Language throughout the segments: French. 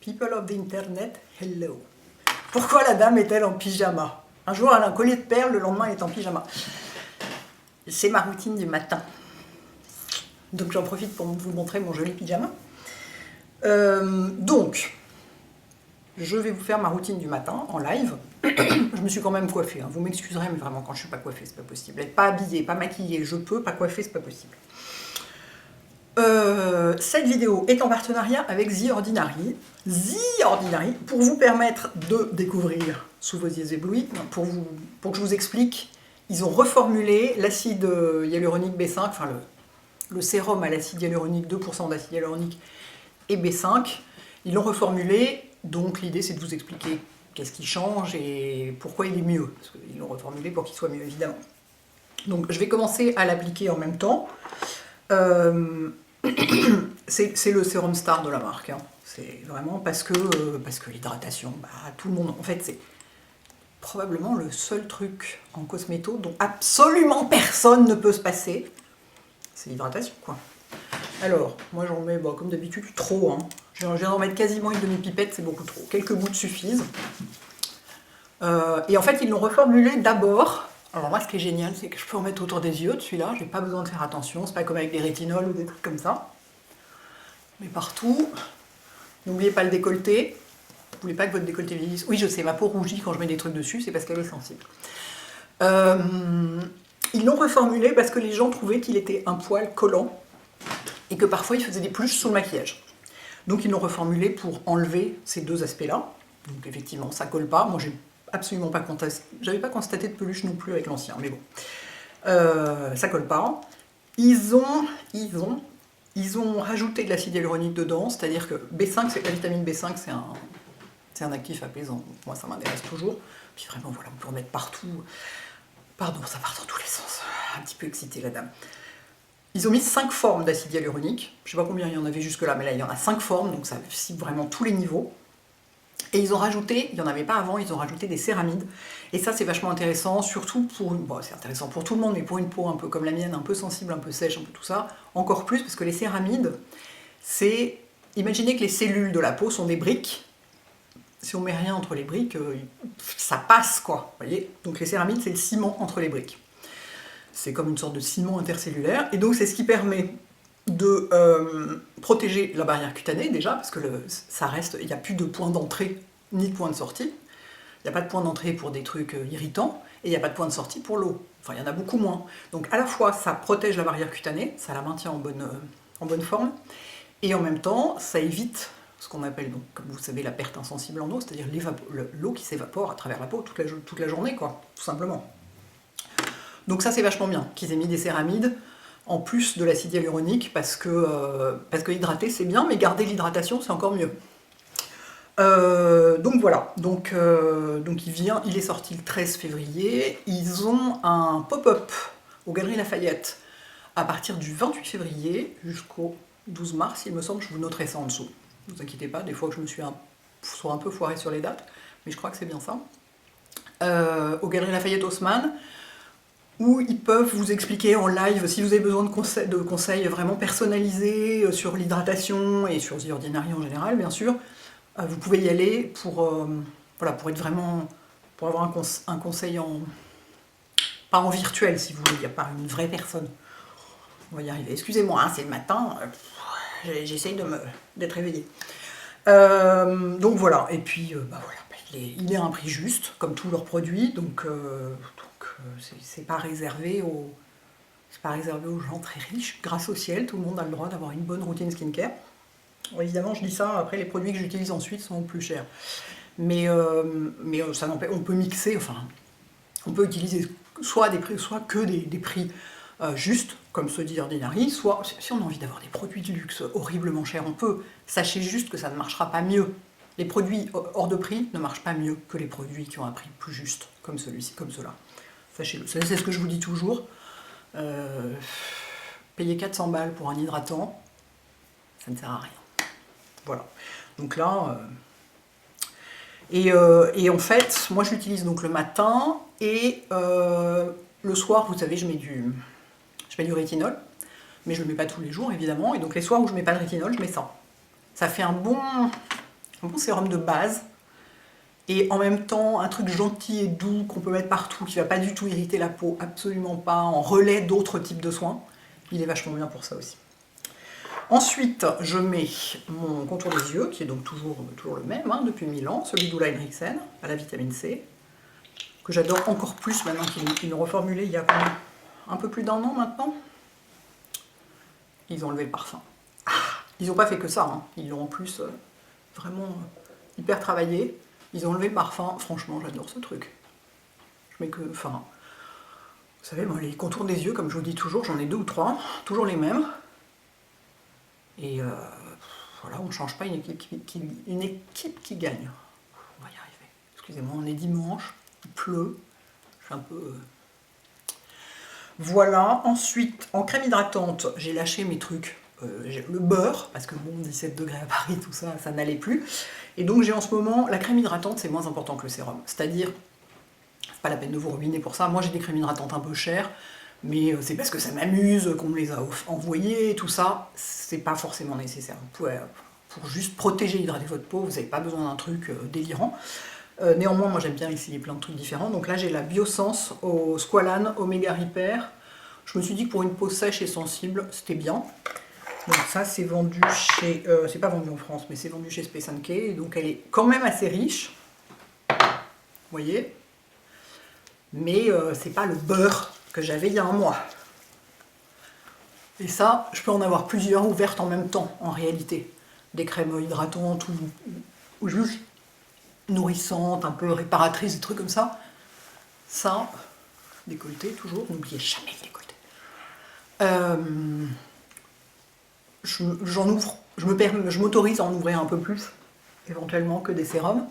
People of the Internet, hello. Pourquoi la dame est-elle en pyjama? Un jour, elle a un collier de perles, le lendemain, elle est en pyjama. C'est ma routine du matin. Donc j'en profite pour vous montrer mon joli pyjama. Donc, je vais vous faire ma routine du matin en live. Je me suis quand même coiffée. Hein. Vous m'excuserez, mais vraiment, quand je ne suis pas coiffée, c'est pas possible. Être pas habillée, pas maquillée, je peux, pas coiffée, c'est pas possible. Cette vidéo est en partenariat avec The Ordinary. The Ordinary, pour vous permettre de découvrir sous vos yeux éblouis, pour que je vous explique, ils ont reformulé l'acide hyaluronique B5, enfin le sérum à l'acide hyaluronique, 2% d'acide hyaluronique et B5. Ils l'ont reformulé, donc l'idée c'est de vous expliquer qu'est-ce qui change et pourquoi il est mieux. Parce qu'ils l'ont reformulé pour qu'il soit mieux, évidemment. Donc je vais commencer à l'appliquer en même temps. C'est le sérum star de la marque, hein. C'est vraiment parce que l'hydratation, tout le monde, en fait c'est probablement le seul truc en cosméto dont absolument personne ne peut se passer, c'est l'hydratation quoi. Alors, moi j'en mets comme d'habitude trop, hein. Je viens d'en mettre quasiment une demi-pipette, c'est beaucoup trop, quelques gouttes suffisent. Et en fait ils l'ont reformulé d'abord. Alors moi, ce qui est génial, c'est que je peux en mettre autour des yeux de celui-là, j'ai pas besoin de faire attention, c'est pas comme avec des rétinols ou des trucs comme ça. Mais partout, n'oubliez pas le décolleté, vous voulez pas que votre décolleté vieillisse. Oui, je sais, ma peau rougit quand je mets des trucs dessus, c'est parce qu'elle est sensible. Ils l'ont reformulé parce que les gens trouvaient qu'il était un poil collant et que parfois il faisait des pluches sous le maquillage. Donc ils l'ont reformulé pour enlever ces deux aspects-là. Donc effectivement, ça colle pas. Moi, absolument pas constaté. J'avais pas constaté de peluche non plus avec l'ancien, mais bon. Ça colle pas. Ils ont rajouté de l'acide hyaluronique dedans, c'est-à-dire que B5, la vitamine B5, c'est un actif apaisant. Donc moi, ça m'intéresse toujours. Puis vraiment, voilà, on peut en mettre partout. Pardon, ça part dans tous les sens. Un petit peu excitée, la dame. Ils ont mis 5 formes d'acide hyaluronique. Je sais pas combien il y en avait jusque-là, mais là, il y en a 5 formes, donc ça cible vraiment tous les niveaux. Et ils ont rajouté, il n'y en avait pas avant, ils ont rajouté des céramides. Et ça, c'est vachement intéressant, surtout pour c'est intéressant pour tout le monde, mais pour une peau un peu comme la mienne, un peu sensible, un peu sèche, un peu tout ça, encore plus, parce que les céramides, c'est... Imaginez que les cellules de la peau sont des briques. Si on met rien entre les briques, ça passe, quoi. Vous voyez ? Donc les céramides, c'est le ciment entre les briques. C'est comme une sorte de ciment intercellulaire. Et donc, c'est ce qui permet de protéger la barrière cutanée déjà, parce que ça reste, il n'y a plus de point d'entrée ni de point de sortie. Il n'y a pas de point d'entrée pour des trucs irritants, et il n'y a pas de point de sortie pour l'eau. Enfin, il y en a beaucoup moins. Donc à la fois, ça protège la barrière cutanée, ça la maintient en bonne forme, et en même temps, ça évite ce qu'on appelle, donc, comme vous savez, la perte insensible en eau, c'est-à-dire l'eau qui s'évapore à travers la peau toute la journée, quoi, tout simplement. Donc ça, c'est vachement bien qu'ils aient mis des céramides, en plus de l'acide hyaluronique, parce que hydrater c'est bien, mais garder l'hydratation c'est encore mieux. Donc voilà, donc il est sorti le 13 février, ils ont un pop-up aux Galeries Lafayette à partir du 28 février jusqu'au 12 mars, il me semble, je vous noterai ça en dessous. Ne vous inquiétez pas, des fois que je me suis un peu foirée sur les dates, mais je crois que c'est bien ça. Aux Galeries Lafayette Haussmann, où ils peuvent vous expliquer en live, si vous avez besoin de conseils vraiment personnalisés sur l'hydratation et sur The Ordinary en général, bien sûr, vous pouvez y aller pour être vraiment, pour avoir un conseil pas en virtuel si vous voulez, il n'y a pas une vraie personne. On va y arriver. Excusez-moi, hein, c'est le matin, j'essaye d'être réveillée. Donc voilà, et puis il est à un prix juste, comme tous leurs produits, donc c'est pas réservé aux gens très riches. Grâce au ciel, tout le monde a le droit d'avoir une bonne routine skincare. Bon, évidemment, je dis ça, après les produits que j'utilise ensuite sont plus chers. Mais ça n'empêche, on peut mixer, enfin, on peut utiliser soit que des prix justes, comme ceux d'Ordinary, soit, si on a envie d'avoir des produits de luxe horriblement chers, on peut. Sachez juste que ça ne marchera pas mieux. Les produits hors de prix ne marchent pas mieux que les produits qui ont un prix plus juste, comme celui-ci, comme ceux-là. Sachez-le, c'est ce que je vous dis toujours. Payer 400 balles pour un hydratant, ça ne sert à rien. Voilà. Donc là... Et en fait, moi je l'utilise donc le matin, et le soir, vous savez, je mets du rétinol, mais je ne le mets pas tous les jours, évidemment. Et donc les soirs où je ne mets pas de rétinol, je mets ça. Ça fait un bon un bon sérum de base, et en même temps un truc gentil et doux qu'on peut mettre partout, qui va pas du tout irriter la peau, absolument pas, en relais d'autres types de soins. Il est vachement bien pour ça aussi. Ensuite, je mets mon contour des yeux, qui est donc toujours le même, hein, depuis 1000 ans, celui d'Ola Henriksen, à la vitamine C, que j'adore encore plus maintenant qu'ils l'ont reformulé il y a un peu plus d'1 an maintenant. Ils ont enlevé le parfum. Ah, ils n'ont pas fait que ça, hein. Ils l'ont en plus vraiment hyper travaillé. Ils ont enlevé le parfum, franchement j'adore ce truc. Je mets que, enfin, vous savez, moi les contours des yeux, comme je vous dis toujours, j'en ai 2 ou 3, toujours les mêmes. Et voilà, on ne change pas une équipe qui gagne. On va y arriver. Excusez-moi, on est dimanche, il pleut, je suis un peu... Voilà, ensuite, en crème hydratante, j'ai lâché mes trucs. Le beurre, parce que bon, 17 degrés à Paris, tout ça, ça n'allait plus. Et donc j'ai en ce moment, la crème hydratante, c'est moins important que le sérum. C'est-à-dire, c'est pas la peine de vous ruiner pour ça. Moi, j'ai des crèmes hydratantes un peu chères, mais c'est parce que ça m'amuse, qu'on me les a envoyées et tout ça. C'est pas forcément nécessaire. Vous pouvez, pour juste protéger et hydrater votre peau, vous n'avez pas besoin d'un truc délirant. Néanmoins, moi j'aime bien essayer plein de trucs différents. Donc là, j'ai la Biossance au Squalane Omega Repair. Je me suis dit que pour une peau sèche et sensible, c'était bien. Donc ça, c'est vendu chez... c'est pas vendu en France, mais c'est vendu chez Space & Key. Donc elle est quand même assez riche. Vous voyez. Mais c'est pas le beurre que j'avais il y a 1 mois. Et ça, je peux en avoir plusieurs ouvertes en même temps, en réalité. Des crèmes hydratantes ou juste nourrissantes, un peu réparatrices, des trucs comme ça. Ça, décolleté toujours, n'oubliez jamais le décolleté. J'en ouvre, je m'autorise à en ouvrir un peu plus, éventuellement, que des sérums.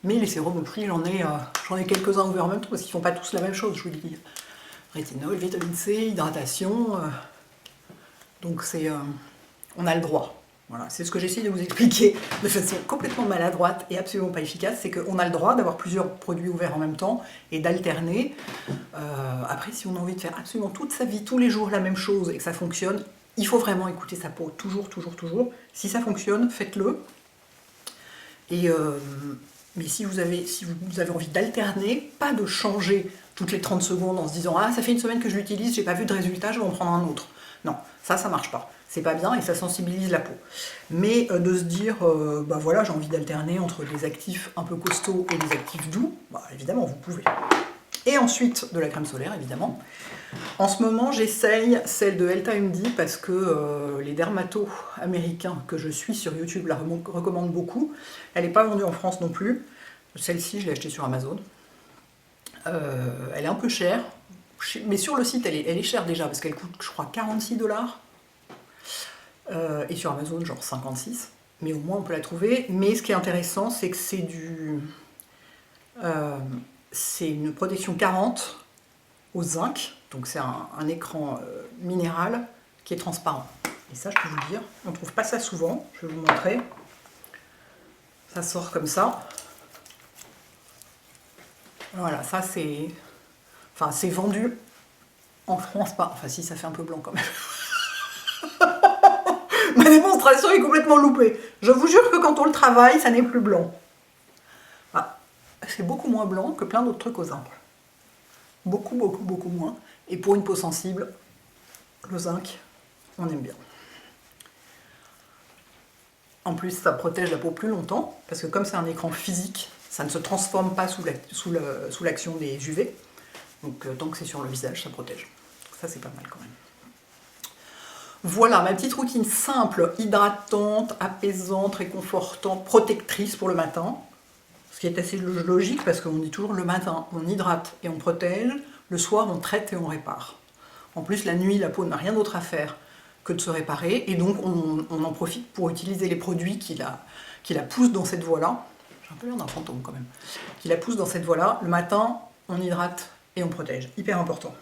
Mais les sérums au prix, j'en ai quelques-uns ouverts en même temps, parce qu'ils font pas tous la même chose, je vous dis. Rétinol, vitamine C, hydratation. Donc c'est, on a le droit. Voilà, c'est ce que j'essaie de vous expliquer de façon complètement maladroite et absolument pas efficace, c'est qu'on a le droit d'avoir plusieurs produits ouverts en même temps et d'alterner. Après, si on a envie de faire absolument toute sa vie, tous les jours, la même chose et que ça fonctionne, il faut vraiment écouter sa peau, toujours, toujours, toujours. Si ça fonctionne, faites-le. Et mais si vous avez envie d'alterner, pas de changer toutes les 30 secondes en se disant « Ah, ça fait 1 semaine que je l'utilise, j'ai pas vu de résultat, je vais en prendre un autre. » Non, ça marche pas. C'est pas bien et ça sensibilise la peau. Mais de se dire, bah voilà, j'ai envie d'alterner entre des actifs un peu costauds et des actifs doux, bah évidemment, vous pouvez. Et ensuite, de la crème solaire, évidemment. En ce moment, j'essaye celle de EltaMD parce que les dermatos américains que je suis sur YouTube la recommandent beaucoup. Elle n'est pas vendue en France non plus. Celle-ci, je l'ai achetée sur Amazon. Elle est un peu chère. Mais sur le site, elle est chère déjà, parce qu'elle coûte, je crois, 46 $. Et sur Amazon, genre 56. Mais au moins, on peut la trouver. Mais ce qui est intéressant, c'est que c'est c'est une protection 40 au zinc. Donc c'est un écran minéral qui est transparent. Et ça, je peux vous le dire, on ne trouve pas ça souvent. Je vais vous montrer. Ça sort comme ça. Voilà, ça c'est... Enfin, c'est vendu en France, pas... Enfin, si, ça fait un peu blanc quand même. Ma démonstration est complètement loupée. Je vous jure que quand on le travaille, ça n'est plus blanc. Ah, c'est beaucoup moins blanc que plein d'autres trucs au zinc. Beaucoup, beaucoup, beaucoup moins. Et pour une peau sensible, le zinc, on aime bien. En plus, ça protège la peau plus longtemps, parce que comme c'est un écran physique, ça ne se transforme pas sous l'action des UV. Donc tant que c'est sur le visage, ça protège. Ça, c'est pas mal quand même. Voilà, ma petite routine simple, hydratante, apaisante, réconfortante, protectrice pour le matin. Ce qui est assez logique, parce qu'on dit toujours le matin, on hydrate et on protège. Le soir, on traite et on répare. En plus, la nuit, la peau n'a rien d'autre à faire que de se réparer. Et donc, on en profite pour utiliser les produits qui la poussent dans cette voie-là. J'ai un peu l'air d'un fantôme quand même. Qui la poussent dans cette voie-là. Le matin, on hydrate et on protège. Hyper important.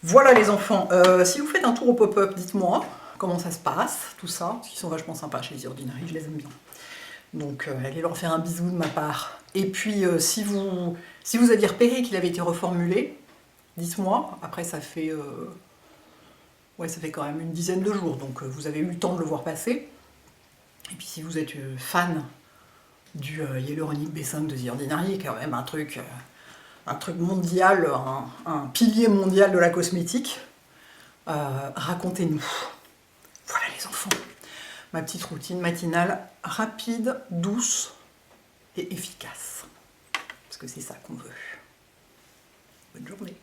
Voilà les enfants. Si vous faites un tour au pop-up, dites-moi comment ça se passe, tout ça. Parce qu'ils sont vachement sympas chez les Ordinary, je les aime bien. Donc, allez leur faire un bisou de ma part. Et puis, si vous aviez repéré qu'il avait été reformulé, dites-moi. Après, ça fait quand même une dizaine de jours, donc vous avez eu le temps de le voir passer. Et puis si vous êtes fan du Hyaluronic B5 de The Ordinary, quand même un truc mondial, un pilier mondial de la cosmétique, racontez-nous. Voilà les enfants, ma petite routine matinale rapide, douce et efficace. Parce que c'est ça qu'on veut. Bonne journée.